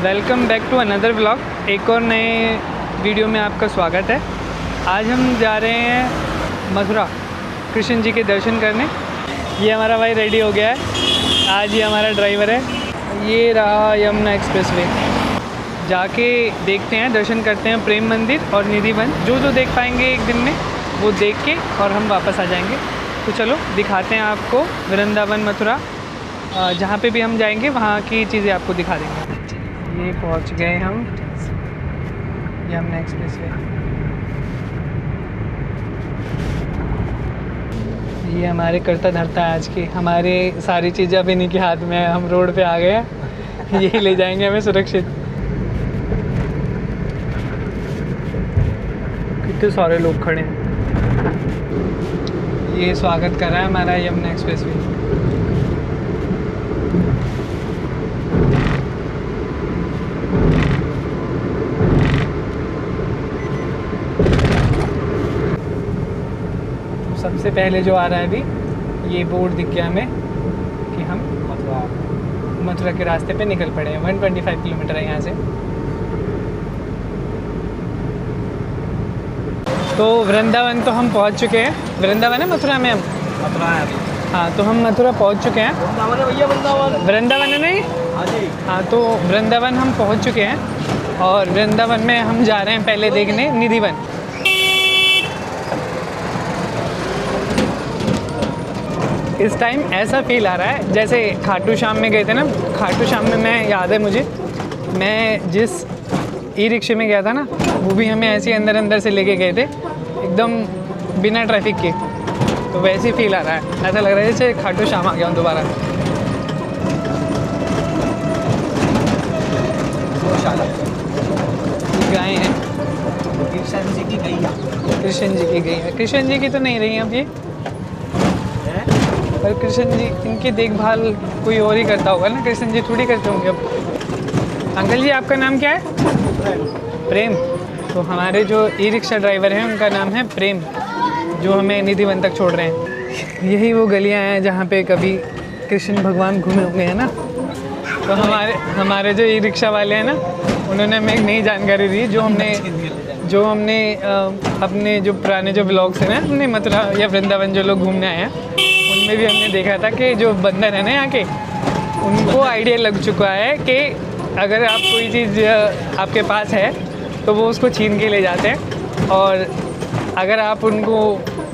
Welcome back to another vlog. एक और नए वीडियो में आपका स्वागत है। आज हम जा रहे हैं मथुरा कृष्ण जी के दर्शन करने। ये हमारा भाई रेडी हो गया है, आज ये हमारा ड्राइवर है। ये रहा यमुना एक्सप्रेसवे। जाके देखते हैं, दर्शन करते हैं प्रेम मंदिर और निधि वन। जो देख पाएंगे एक दिन में वो देख के और हम वापस आ जाएंगे। तो चलो दिखाते हैं आपको वृंदावन मथुरा। जहाँ पे भी हम जाएंगे वहाँ की चीज़ें आपको दिखा देंगे। ये पहुँच गए हम यमुना एक्सप्रेसवे। ये हमारे करता धरता है आज की। हमारे सारी चीज़ें अब इन्हीं के हाथ में है। हम रोड पे आ गए हैं, यही ले जाएंगे हमें सुरक्षित। कितने सारे लोग खड़े हैं। ये स्वागत कर रहा है हमारा यमुना एक्सप्रेसवे। सबसे पहले जो आ रहा है अभी, ये बोर्ड दिख गया हमें कि हम मथुरा के रास्ते पे निकल पड़े हैं। 125 किलोमीटर है यहाँ से। तो वृंदावन तो हम पहुँच चुके हैं। वृंदावन है मथुरा में हम? मथुरा है अभी। हाँ, तो हम मथुरा पहुँच चुके हैं। वृंदावन है भैया, वृंदावन है नहीं? हाँ जी। हाँ, तो वृंदावन हम पहुँच चुके हैं और वृंदावन में हम जा रहे हैं पहले देखने निधि वन। इस टाइम ऐसा फील आ रहा है जैसे खाटू श्याम में गए थे ना। खाटू श्याम में मैं याद है मुझे, मैं जिस ई रिक्शे में गया था ना, वो भी हमें ऐसे अंदर से लेके गए थे एकदम बिना ट्रैफिक के। तो वैसे ही फील आ रहा है, ऐसा लग रहा है जैसे खाटू श्याम आ गया हूँ दोबारा। गाय हैं कृष्ण जी की गैया। कृष्ण जी की गई है। कृष्ण जी की तो नहीं रही अब ये, पर कृष्ण जी इनकी देखभाल कोई और ही करता होगा ना, कृष्ण जी थोड़ी करते होंगे अब। अंकल जी, आपका नाम क्या है? प्रेम। तो हमारे जो ई रिक्शा ड्राइवर हैं उनका नाम है प्रेम, जो हमें निधि वन तक छोड़ रहे हैं। यही वो गलियां हैं जहाँ पे कभी कृष्ण भगवान घूमे हुए हैं ना। तो हमारे जो ई रिक्शा वाले हैं ना, उन्होंने हमें एक नई जानकारी दी। जो हमने अपने जो पुराने जो ब्लॉग्स हैं ना, अपने मथुरा या वृंदावन जो लोग घूमने आए हैं, उनमें भी हमने देखा था कि जो बंदर है ना यहाँ के, उनको आइडिया लग चुका है कि अगर आप कोई चीज़ आपके पास है तो वो उसको छीन के ले जाते हैं, और अगर आप उनको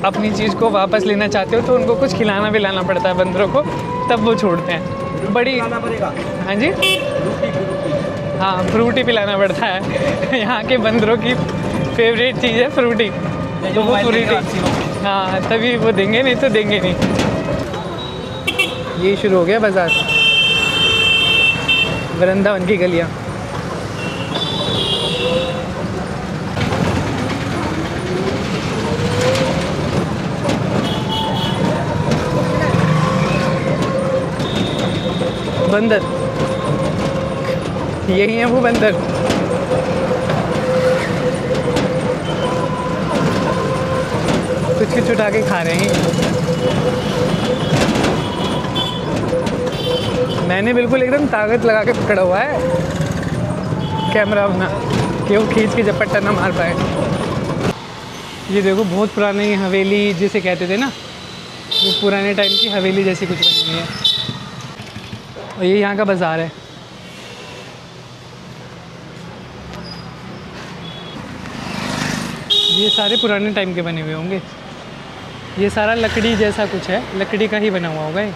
अपनी चीज़ को वापस लेना चाहते हो तो उनको कुछ खिलाना पिलाना पड़ता है बंदरों को, तब वो छोड़ते हैं। बड़ी हाँ जी, हाँ फ्रूटी पिलाना पड़ता है। यहाँ के बंदरों की फेवरेट चीज़ है फ्रूटी, तो वो फ्रूटी, हाँ तभी वो देंगे, नहीं तो देंगे नहीं। ये शुरू हो गया बाज़ार, वृंदावन की गलियाँ। बंदर, यही है वो बंदर। कुछ उठा के खा रहे हैं। मैंने बिल्कुल एकदम ताकत लगा के पकड़ा हुआ है कैमरा अपना, कि वो खींच के झपट्टा ना मार पाए। ये देखो, बहुत पुरानी हवेली जिसे कहते थे ना, वो पुराने टाइम की हवेली जैसी कुछ बनी हुई है। और ये यहाँ का बाज़ार है। ये सारे पुराने टाइम के बने हुए होंगे। ये सारा लकड़ी जैसा कुछ है, लकड़ी का ही बना हुआ होगा ये।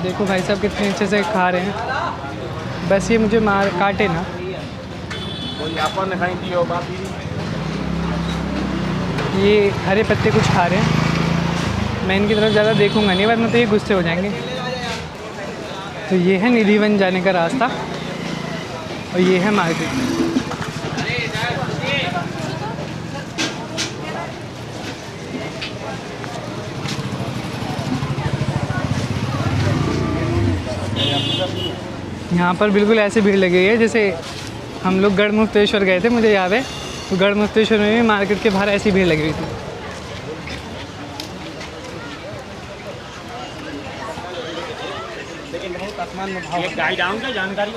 देखो भाई साहब कितने अच्छे से खा रहे हैं। बस ये मुझे मार काटे ना। ये हरे पत्ते कुछ खा रहे हैं। मैं इनकी तरफ ज़्यादा देखूंगा नहीं, वरना तो ये गुस्से हो जाएंगे। तो ये है निधि वन जाने का रास्ता, और ये है मार्केट। यहाँ पर बिल्कुल ऐसे भीड़ लगी है जैसे हम लोग गढ़ मुक्तेश्वर गए थे, मुझे याद है। तो गढ़ मुक्तेश्वर में भी मार्केट के बाहर ऐसी भीड़ लगी हुई थी। लेकिन बहुत आसमान में भाव। गाइड आऊँगा जानकारी।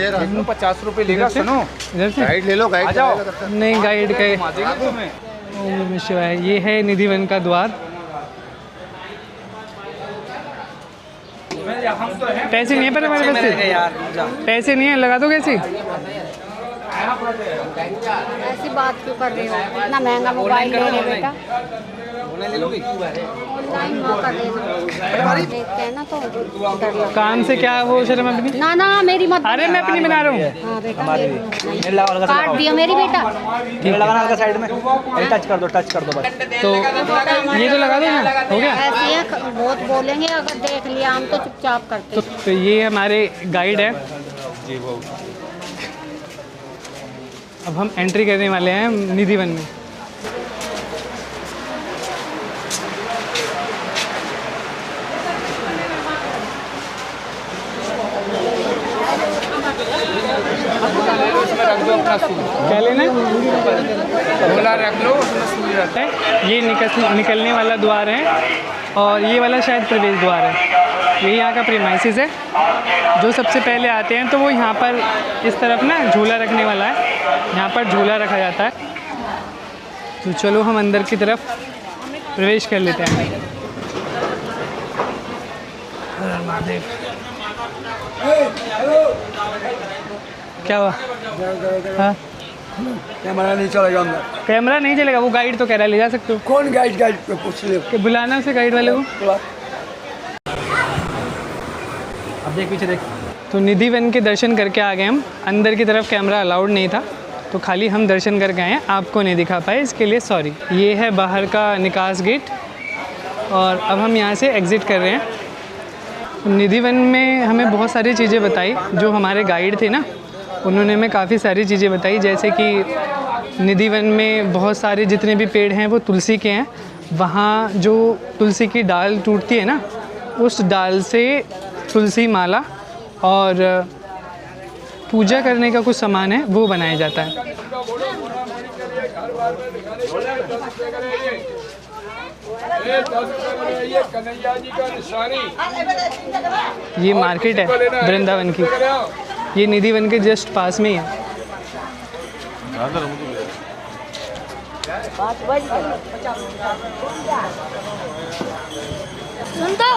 इधर 50 रुपए लेगा। सुनो, इधर से गाइड ले लो, गाइड आ जाओ। नहीं, गाइड का घुमा देगा तुम्हें। ओम नमः शिवाय। ये है निधिवन का द्वार। हम तो हैं। पैसे नहीं है पर हमारे पास से। यार जा। पैसे नहीं है, लगा दो कैसे? ऐसी बात क्यों कर रहे हो? इतना महंगा मोबाइल ले रहे बेटा। ऑनलाइन ले लोगी? ऑनलाइन मौका दे दो। देखते हैं ना तो डर लगता काम से क्या वो शर्म अपनी? है। ना ना मेरी मत। अरे मैं अपनी बना रहा हूँ। हाँ बेटा हमारी मेरी मत। ये लगा लगा काट दियो मेरी बेटा। ठीक लगाना हल्का साइड में। टच कर दो बस। तो ये तो लगा दो ना, हो गया। ऐसे है बहुत बोलेंगे, अगर देख लिया हम तो चुपचाप करते हैं। तो ये हमारे गाइड है। जी वो अब हम एंट्री करने वाले हैं निधिवन में। इसमें रख दो अपना सूट। क्या लेना है? झोला रख लो, उसमें सूट रख। ये निकलने वाला द्वार है और ये वाला शायद प्रवेश द्वार है। ये यहाँ का प्रीमाइसिस है। जो सबसे पहले आते हैं तो वो यहाँ पर इस तरफ ना झूला रखने वाला है, यहाँ पर झूला रखा जाता है। तो चलो हम अंदर की तरफ प्रवेश कर लेते हैं। क्या हुआ? हाँ, कैमरा नहीं चलेगा अंदर। कैमरा नहीं चलेगा। वो गाइड तो कह रहा है ले जा सकते हो। कौन गाइड गाइड पे पूछ ले। कि बुलाना उसे गाइड वाले को। अब देख पीछे देख। तो निधिवन के दर्शन करके आ गए हम। अंदर की तरफ कैमरा अलाउड नहीं था तो खाली हम दर्शन करके आए हैं, आपको नहीं दिखा पाए, इसके लिए सॉरी। ये है बाहर का निकास गेट और अब हम यहाँ से एग्ज़िट कर रहे हैं। निधिवन में हमें बहुत सारी चीज़ें बताई। जो हमारे गाइड थे ना, उन्होंने हमें काफ़ी सारी चीज़ें बताई, जैसे कि निधिवन में बहुत सारे जितने भी पेड़ हैं वो तुलसी के हैं। वहाँ जो तुलसी की डाल टूटती है ना, उस डाल से तुलसी माला और पूजा करने का कुछ सामान है वो बनाया जाता है। ये मार्केट है वृंदावन की। ये निधिवन के जस्ट पास में ही है। सुन तो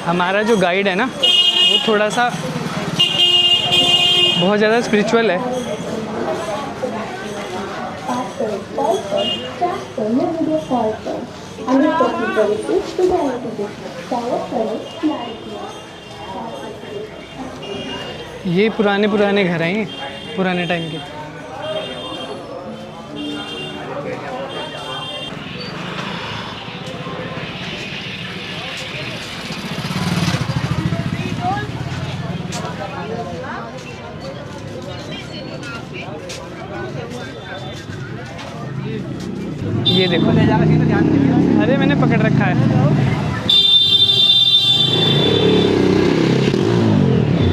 हमारा जो गाइड है ना, वो थोड़ा सा बहुत ज़्यादा स्पिरिचुअल है। ये पुराने घर हैं, ये पुराने टाइम के। ये देखो, अरे मैंने पकड़ रखा है।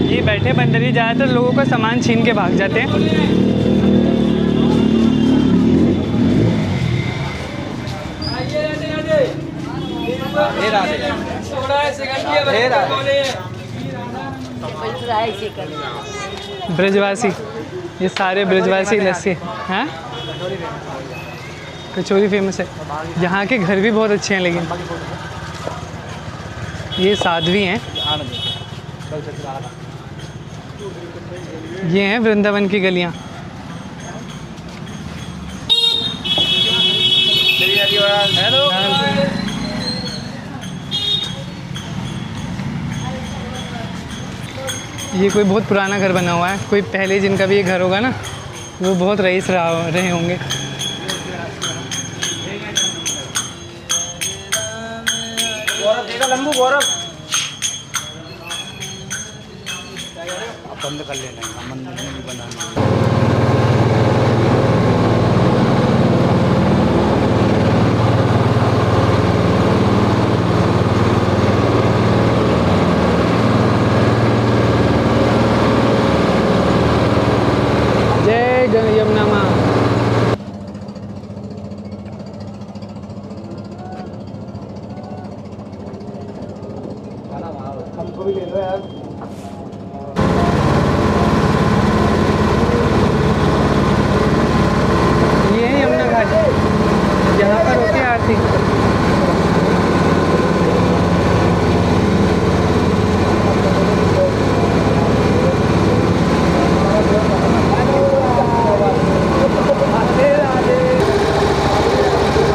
ये बैठे बंदरी ज़्यादातर लोगों का सामान छीन के भाग जाते हैं। ब्रजवासी, ये सारे ब्रजवासी लस्सी हैं। कचौरी फेमस है। यहाँ के घर भी बहुत अच्छे हैं, लेकिन ये साध्वी हैं। ये हैं वृंदावन की गलियाँ। हेलो। ये कोई बहुत पुराना घर बना हुआ है। कोई पहले जिनका भी ये घर होगा ना, वो बहुत रईस रहे होंगे। लंबू गौरव बंद कर लेना, मंदिर में भी बनाना। ये है यमुना घाट, यहाँ पर होती है आरती।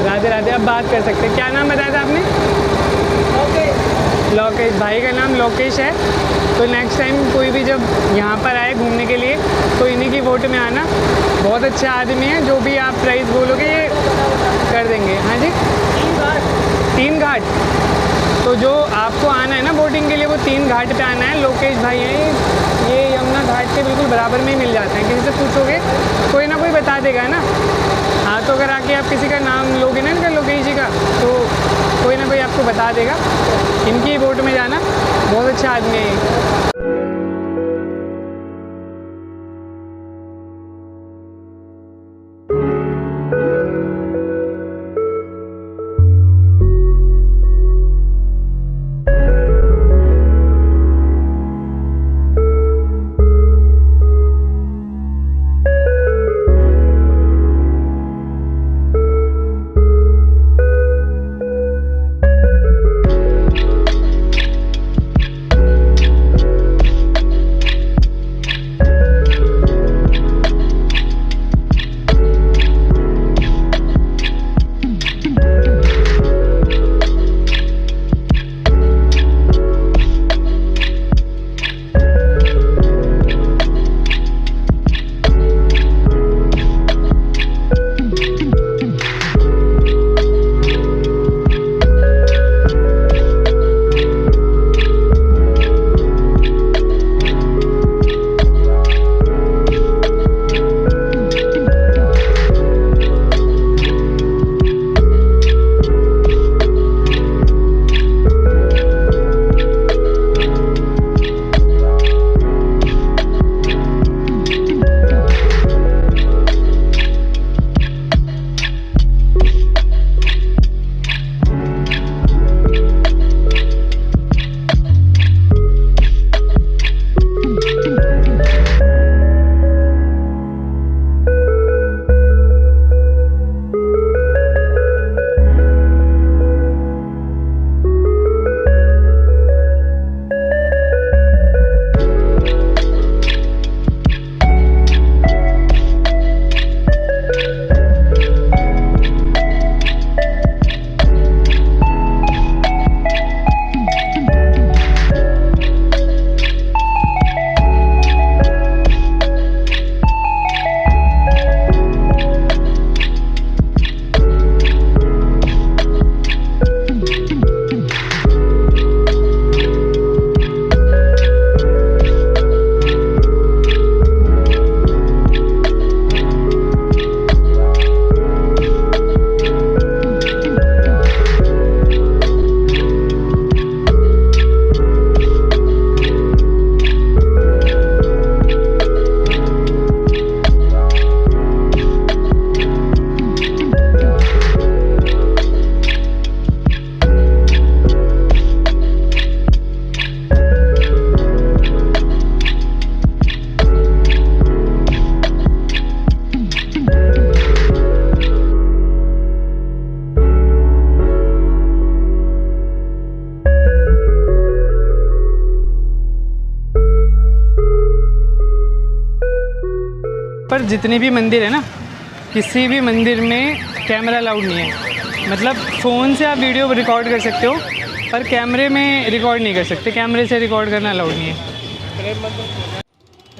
राधे राधे। अब बात कर सकते हैं, क्या नाम बताया था आपने? लोकेश। भाई का नाम लोकेश है। तो नेक्स्ट टाइम कोई भी जब यहाँ पर आए घूमने के लिए तो इन्हीं की बोट में आना। बहुत अच्छे आदमी हैं, जो भी आप प्राइस बोलोगे ये कर देंगे। हाँ जी, 3 घाट। तो जो आपको आना है ना बोटिंग के लिए, वो 3 घाट पे आना है। लोकेश भाई हैं, ये यमुना घाट के बिल्कुल बराबर में ही मिल जाते हैं। किसी से पूछोगे कोई ना कोई बता देगा ना। हाँ, तो अगर आके आप किसी का नाम लोगे ना इनका, लोकेश जी का, तो कोई ना कोई आपको बता देगा। इनकी बोट में जाना, बहुत अच्छा आदमी है ये। पर जितने भी मंदिर है ना, किसी भी मंदिर में कैमरा अलाउड नहीं है। मतलब फ़ोन से आप वीडियो रिकॉर्ड कर सकते हो, पर कैमरे में रिकॉर्ड नहीं कर सकते। कैमरे से रिकॉर्ड करना अलाउड नहीं है।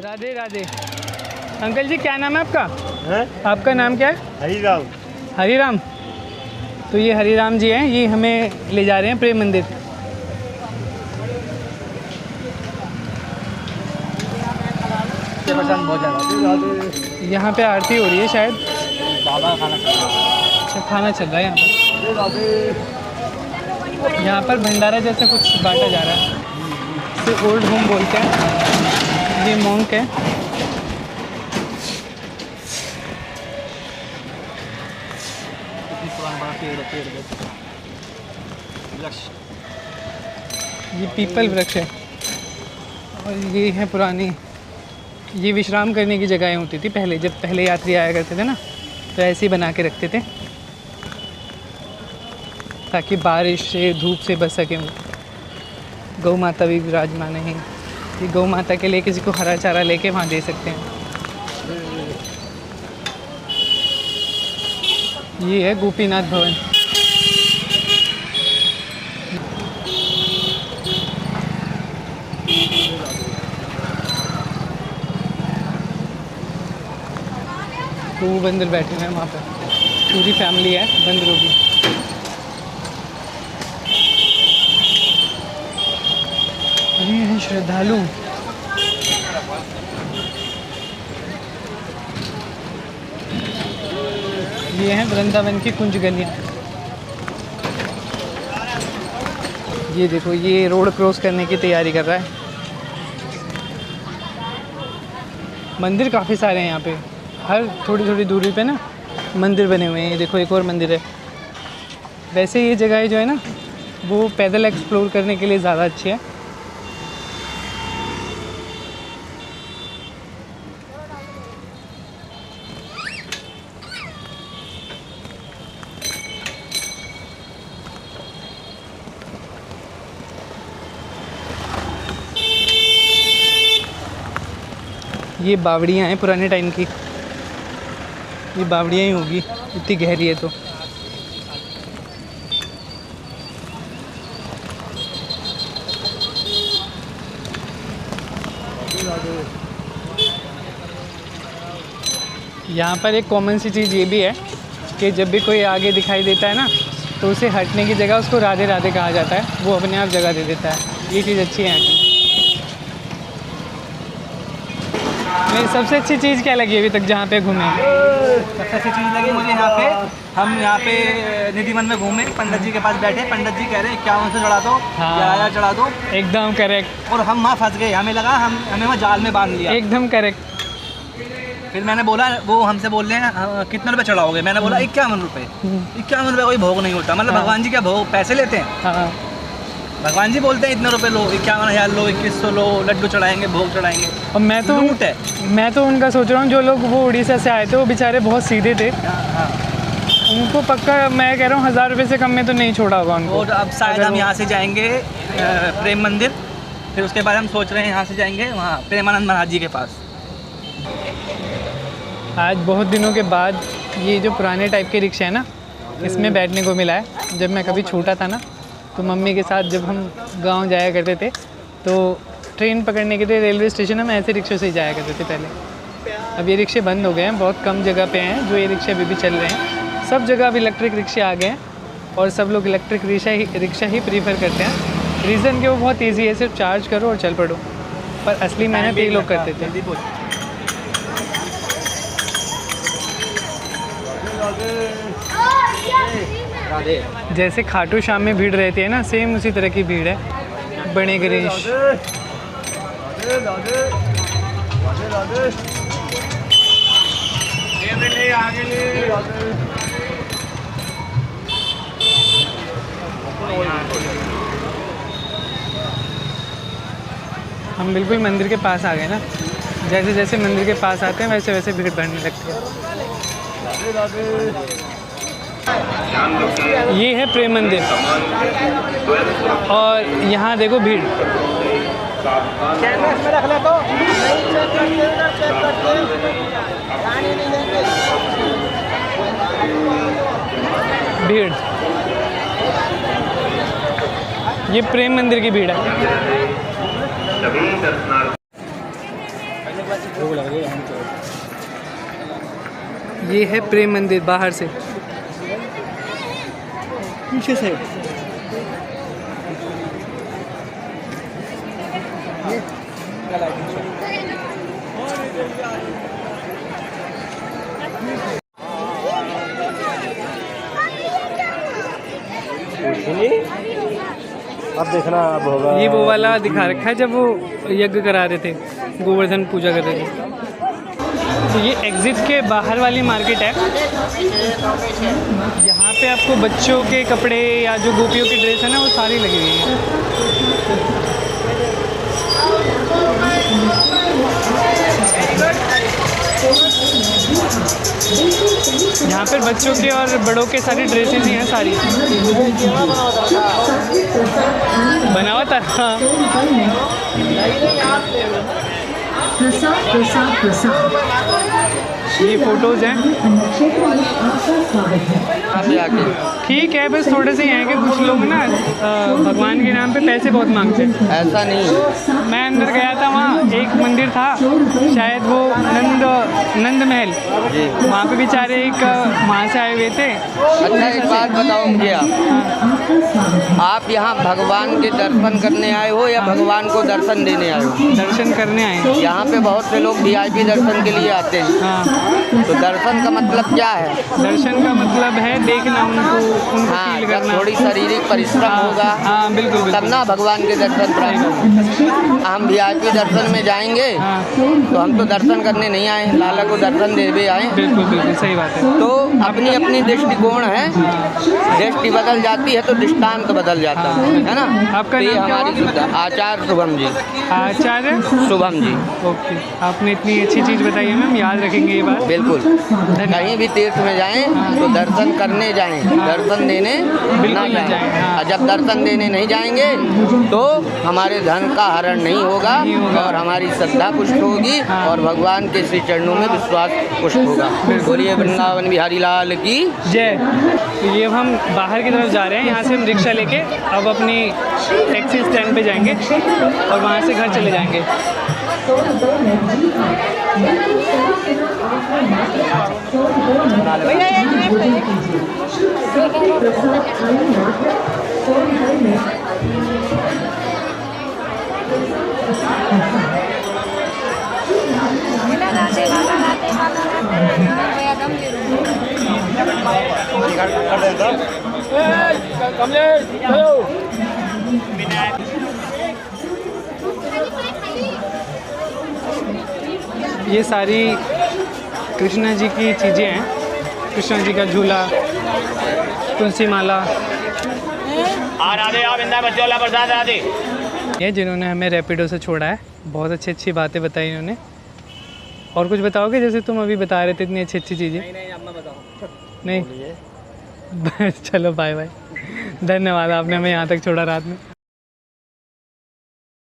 राधे राधे। अंकल जी, क्या नाम है आपका? हैं? आपका नाम क्या है? हरिराम। हरिराम। तो ये हरिराम जी हैं, ये हमें ले जा रहे हैं प्रेम मंदिर। यहाँ पे आरती हो रही है शायद। अच्छा, खाना चल रहा है यहाँ पर। यहाँ पर भंडारा जैसा कुछ बांटा जा रहा है। इसे ओल्ड होम बोलते हैं। ये मॉन्क है। ये पीपल वृक्ष है। और ये है पुरानी, ये विश्राम करने की जगहें होती थी पहले, जब पहले यात्री आया करते थे ना, तो ऐसे ही बना के रखते थे ताकि बारिश से धूप से बच सकें। गौ माता भी विराजमान है, ये गौ माता के लिए किसी को हरा चारा लेके वहाँ दे सकते हैं। ये है गोपीनाथ भवन। तो वो बंदर बैठे हैं वहाँ पर, पूरी फैमिली है बंदरों की। ये हैं श्रद्धालु। ये हैं वृंदावन की कुंज गलियाँ। ये देखो, ये रोड क्रॉस करने की तैयारी कर रहा है। मंदिर काफ़ी सारे हैं यहाँ पे, हर थोड़ी थोड़ी दूरी पे ना मंदिर बने हुए हैं। ये देखो एक और मंदिर है। वैसे ये जगह जो है ना, वो पैदल एक्सप्लोर करने के लिए ज़्यादा अच्छी है। ये बावड़ियाँ हैं पुराने टाइम की, ये बावड़ियाँ ही होगी, इतनी गहरी है तो। यहाँ पर एक कॉमन सी चीज़ ये भी है कि जब भी कोई आगे दिखाई देता है ना, तो उसे हटने की जगह उसको राधे राधे कहा जाता है, वो अपने आप जगह दे देता है। ये चीज़ अच्छी है यहाँ की। मेरी सबसे अच्छी चीज़ क्या लगी अभी तक जहाँ पे घूमे? सबसे अच्छी चीज़ लगी मुझे यहाँ पे, हम यहाँ पे निधिवन में घूमे, पंडित जी के पास बैठे, पंडित जी कह रहे 51 से चढ़ा दो, हाँ। 11 चढ़ा दो, एकदम करेक्ट। और हम वहाँ फंस गए, हमें लगा हमें वहाँ जाल में बांध लिया। एकदम करेक्ट। फिर मैंने बोला, वो हमसे बोल रहे हैं कितने रुपए चढ़ाओगे? मैंने बोला 51 रुपये। 51 रुपये कोई भोग नहीं होता, मतलब भगवान जी क्या भोग पैसे लेते हैं? हाँ, भगवान जी बोलते हैं इतने रुपए लो, 51,000 लो, 2100 लो, लड्डू चढ़ाएंगे, भोग चढ़ाएंगे। और मैं तो उनका सोच रहा हूँ, जो लोग वो उड़ीसा से आए थे वो बेचारे बहुत सीधे थे, हाँ। उनको पक्का मैं कह रहा हूँ 1000 रुपये से कम में तो नहीं छोड़ा होगा उनको। और अब शायद हम यहाँ से जाएंगे प्रेम मंदिर, फिर उसके बाद हम सोच रहे हैं यहाँ से जाएंगे वहाँ प्रेमानंद महाराज जी के पास। आज बहुत दिनों के बाद ये जो पुराने टाइप के रिक्शा है ना, इसमें बैठने को मिला है। जब मैं कभी छोटा था ना, तो मम्मी के साथ जब हम गांव जाया करते थे, तो ट्रेन पकड़ने के लिए रेलवे स्टेशन हम ऐसे रिक्शे से ही जाया करते थे पहले। अब ये रिक्शे बंद हो गए हैं, बहुत कम जगह पे हैं जो ये रिक्शे अभी भी चल रहे हैं। सब जगह अब इलेक्ट्रिक रिक्शे आ गए हैं और सब लोग इलेक्ट्रिक रिक्शा ही प्रीफर करते हैं। रीज़न कि वो बहुत ईजी है, सिर्फ चार्ज करो और चल पड़ो। पर असली मेहनत ये लोग करते थे। जैसे खाटू श्याम में भीड़ रहती है ना, सेम उसी तरह की भीड़ है। बड़े गणेश, हम बिल्कुल मंदिर के पास आ गए ना। जैसे जैसे मंदिर के पास आते हैं वैसे वैसे भीड़ बढ़ने लगती है। ये है प्रेम मंदिर और यहाँ देखो भीड़। भीड़, ये प्रेम मंदिर की भीड़ है। ये है प्रेम मंदिर बाहर से, पीछे से अब देखना अब होगा। ये वो वाला दिखा रखा है जब वो यज्ञ करा रहे थे, गोवर्धन पूजा कर रहे थे। तो ये एग्ज़िट के बाहर वाली मार्केट है। यहाँ पे आपको बच्चों के कपड़े या जो गोपियों की ड्रेस है ना, वो सारी लगी हुई है। यहाँ पर बच्चों के और बड़ों के सारी ड्रेसेस ही हैं सारी। बनावट हाँ। ये फोटोज हैं। ठीक है, बस थोड़े से हैं कि कुछ लोग ना भगवान के नाम पे पैसे बहुत मांगते हैं। ऐसा नहीं, मैं अंदर गया था, वहाँ एक मंदिर था, शायद वो नंद महल, वहाँ पे बेचारे एक वहाँ से आए हुए थे। अच्छा एक बात बताओ मुझे, आप यहाँ भगवान के दर्शन करने आए हो या भगवान को दर्शन देने आए हो? दर्शन करने आए। यहाँ पे बहुत से लोग VIP दर्शन के लिए आते हैं। हाँ, तो दर्शन का मतलब क्या है? दर्शन का मतलब है देखना उनको हाँ, फील जब करना। थोड़ी शारीरिक परिश्रम होगा हाँ बिल्कुल तब ना भगवान के दर्शन प्राप्त होंगे। हम VIP दर्शन में जाएंगे हाँ तो हम तो दर्शन करने नहीं आए, लाला को दर्शन देवे आए। बिल्कुल बिल्कुल सही बात है। तो अपनी अपनी दृष्टिकोण है, दृष्टि बदल जाती है तो दृष्टांत बदल जाता है ना। आपका तो ये नाम क्या हमारी हुआ? सुविधा। आचार्य शुभम जी। आचार्य शुभम जी, ओके, आपने इतनी अच्छी चीज़ बताई है मैम, याद रखेंगे ये बात। बिल्कुल। कहीं भी तीर्थ में जाएं तो दर्शन करने जाएं, दर्शन देने ना जाएं। हाँ। और जब दर्शन देने नहीं जाएंगे तो हमारे धन का हरण नहीं होगा और हमारी श्रद्धा पुष्ट होगी और भगवान के श्री चरणों में विश्वास पुष्ट होगा। बोलिए वृंदावन बिहारी लाल की जय। तो ये अब हम बाहर की तरफ जा रहे हैं, यहाँ से हम रिक्शा लेके अब अपनी टैक्सी स्टैंड पे जाएंगे और वहाँ से घर चले जाएंगे। ये सारी कृष्णा जी की चीज़ें हैं, कृष्णा जी का झूला, तुलसी माला। ये जिन्होंने हमें रैपिडो से छोड़ा है, बहुत अच्छी अच्छी बातें बताई इन्होंने। और कुछ बताओगे, जैसे तुम अभी बता रहे थे इतनी अच्छी अच्छी चीज़ें? नहीं अब मैं बताऊँ नहीं चलो बाय बाय, धन्यवाद, आपने हमें यहाँ तक छोड़ा रात में।